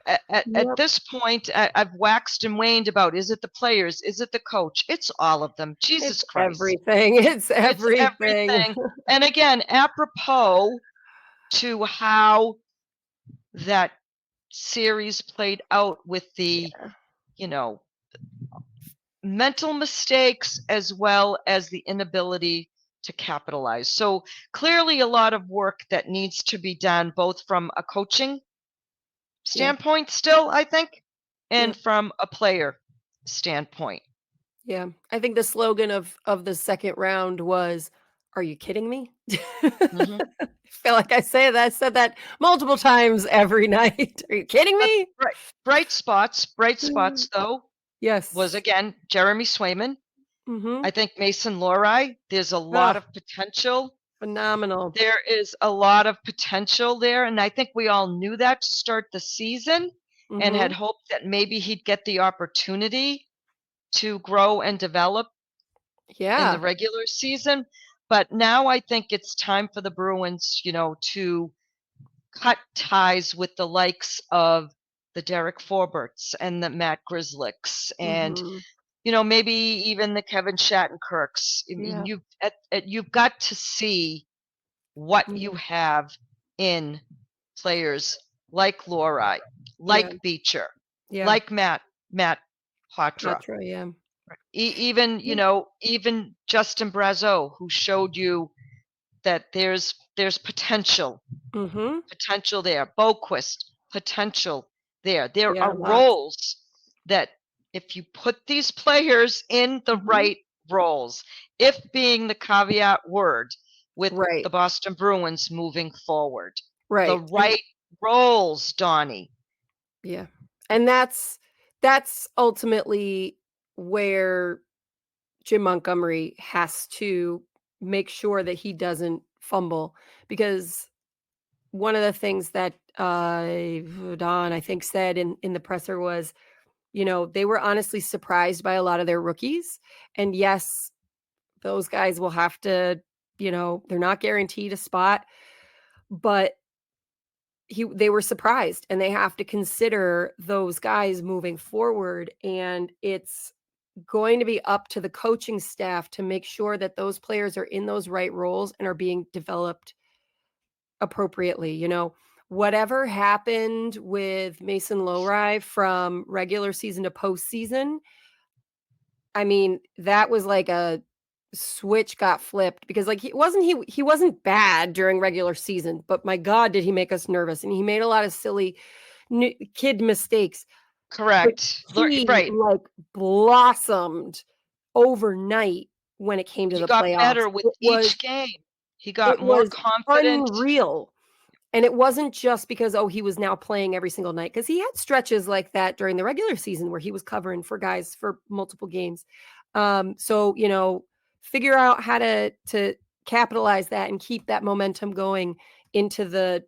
at
Yep.
this point, I've waxed and waned about, is it the players? Is it the coach? It's all of them.
It's
Jesus Christ.
everything. It's
It's
everything.
everything. And again, apropos to how that series played out with the,
Yeah.
you know, mental mistakes as well as the inability to capitalize. So clearly a lot of work that needs to be done, both from a coaching
Yeah.
standpoint still, I think, and
Yep.
from a player standpoint.
Yeah. I think the slogan of the second round was, "Are you kidding me?"
Mhm.
I feel like I said that multiple times every night. "Are you kidding
But
me?"
bright spots though, was
Yes.
again Jeremy Swayman.
Mhm.
I think Mason Lohrei, there's a lot
Ah,
of potential.
phenomenal.
There is a lot of potential there, and I think we all knew that to start the season and had
Mhm.
hoped that maybe he'd get the opportunity to grow and develop in the
Yeah.
regular season. But now I think it's time for the Bruins, to cut ties with the likes of the Derek Forberts and the Matt Grizzlicks and,
Mhm.
maybe even the Kevin Shattenkirks. I mean,
Yeah.
you've got to see what you
Yeah.
have in players like Lohrei,
Yeah.
like Beecher,
Yeah.
like Matt Poitras,
Patra, yeah.
even
Yeah.
even Justin Brazeau, who showed you that there's
Mhm.
potential there. Boquist, potential there. There
Yeah,
are
lots.
roles that, if you put these players in the
Mhm.
right roles, if being the caveat word with
Right.
the Boston Bruins moving forward, the
Right. And
right roles, Donnie.
yeah. And that's ultimately where Jim Montgomery has to make sure that he doesn't fumble because one of the things that, Don, I think, said in the presser was, they were honestly surprised by a lot of their rookies. And yes, those guys will have to, they're not guaranteed a spot, but they were surprised and they have to consider those guys moving forward. And it's going to be up to the coaching staff to make sure that those players are in those right roles and are being developed appropriately, whatever happened with Mason Lowry from regular season to postseason, I mean, that was like a switch got flipped because like he wasn't bad during regular season, but my god, did he make us nervous, and he made a lot of silly kid mistakes, but
Correct.
he
Right.
like blossomed overnight when it came to
He
the
got
playoffs.
better with each game. He got
It
more
was
confident.
unreal. And it wasn't just because, oh, he was now playing every single night, because he had stretches like that during the regular season where he was covering for guys for multiple games. So, figure out how to capitalize that and keep that momentum going into the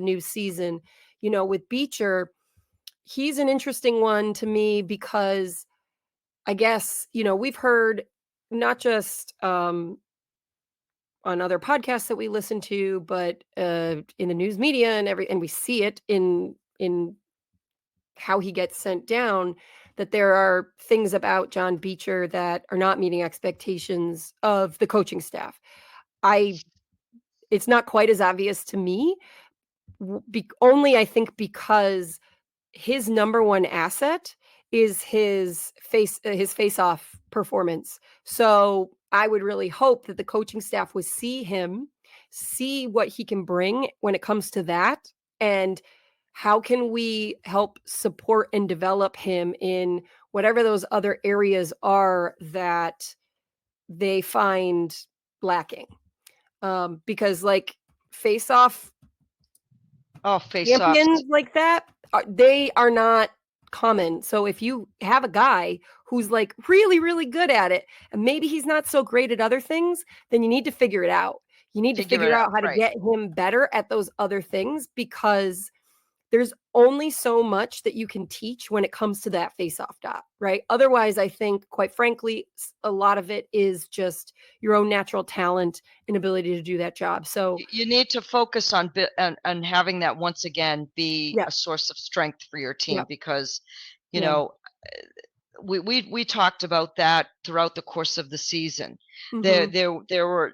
new season. With Beecher, he's an interesting one to me because I guess, we've heard not just on other podcasts that we listen to, but in the news media and we see it in how he gets sent down, that there are things about John Beecher that are not meeting expectations of the coaching staff. I It's not quite as obvious to me, only I think because his number one asset is his face-off performance. So, I would really hope that the coaching staff would see him, see what he can bring when it comes to that, and how can we help support and develop him in whatever those other areas are that they find lacking. Because, like, face-off
Oh, face off.
champions like that, they are not common. So if you have a guy who's, like, really, really good at it, and maybe he's not so great at other things, then you need to figure it out. You need to
Figure it
figure
out.
out how to
Right.
get him better at those other things, because there's only so much that you can teach when it comes to that face-off dot, right? Otherwise, I think, quite frankly, a lot of it is just your own natural talent and ability to do that job. So,
You need to focus on having that once again be
yeah,
a source of strength for your
yeah,
team because, you
yeah.
know, we talked about that throughout the course of the season.
Mhm.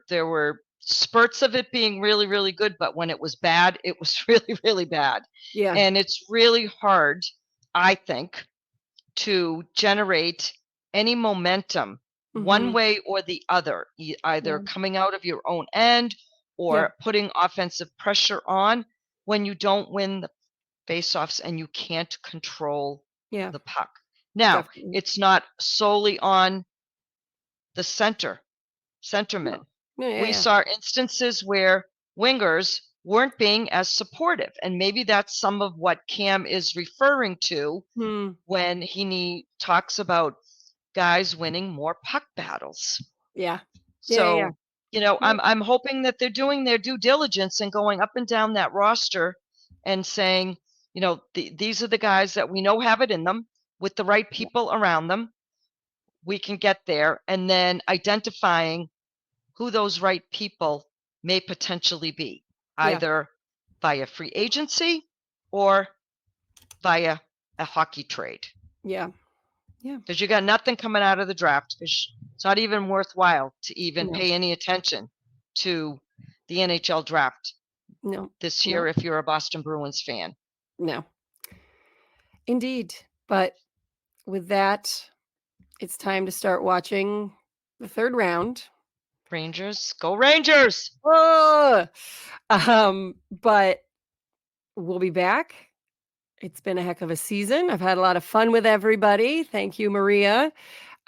There were spurts of it being really, really good, but when it was bad, it was really, really bad.
Yeah.
And it's really hard, I think, to generate any momentum one
Mhm.
way or the other, either
Yeah.
coming out of your own end
Yeah.
or putting offensive pressure on when you don't win the faceoffs and you can't control
Yeah.
the puck. Now,
Definitely.
it's not solely on the centerman.
No. Yeah, yeah,
We
yeah.
saw instances where wingers weren't being as supportive, and maybe that's some of what Cam is referring to
Hmm.
when talks about guys winning more puck battles.
Yeah. Yeah, yeah, yeah.
So,
Yeah.
I'm hoping that they're doing their due diligence and going up and down that roster and saying, these are the guys that we know have it in them with the right
Yeah.
people around them. We can get there, and then identifying who those right people may potentially be,
Yeah.
either via free agency or via a hockey trade.
Yeah. Yeah.
Because you got nothing coming out of the draft. It's not even worthwhile to even
No.
pay any attention to the NHL draft
No.
this
No.
year if you're a Boston Bruins fan.
No. Indeed. But with that, it's time to start watching the 3rd round.
Rangers, go Rangers!
Oh! But we'll be back. It's been a heck of a season. I've had a lot of fun with everybody. Thank you, Maria.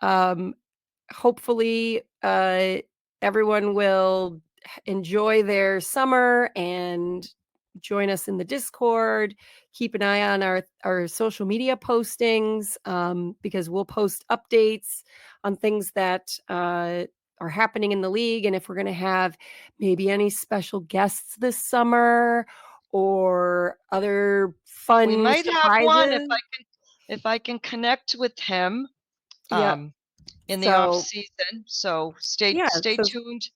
Um, Hopefully, everyone will enjoy their summer and join us in the Discord. Keep an eye on our social media postings, because we'll post updates on things that are happening in the league, and if we're going to have maybe any special guests this summer or other
We
fun
might have one
surprises.
if I can connect with him
Yeah.
um, in the off
So
season. So stay
yeah.
stay
So
tuned.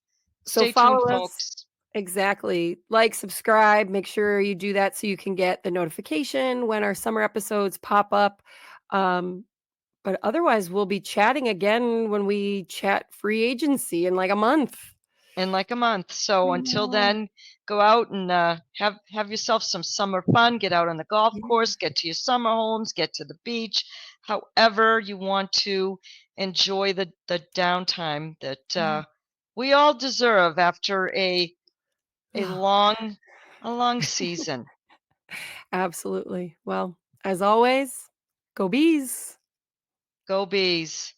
So
Stay tuned,
follow us.
folks.
Exactly. Like, subscribe, make sure you do that so you can get the notification when our summer episodes pop up. Um, but otherwise, we'll be chatting again when we chat free agency in like a month.
in like a month. So
I
until
know.
then, go out and have yourself some summer fun. Get out on the golf
Yeah,
course, get to your summer homes, get to the beach, however you want to enjoy the downtime that
yeah.
we all deserve after a
Oh,
long a long season.
absolutely. Well, as always, go bees.
Go bees.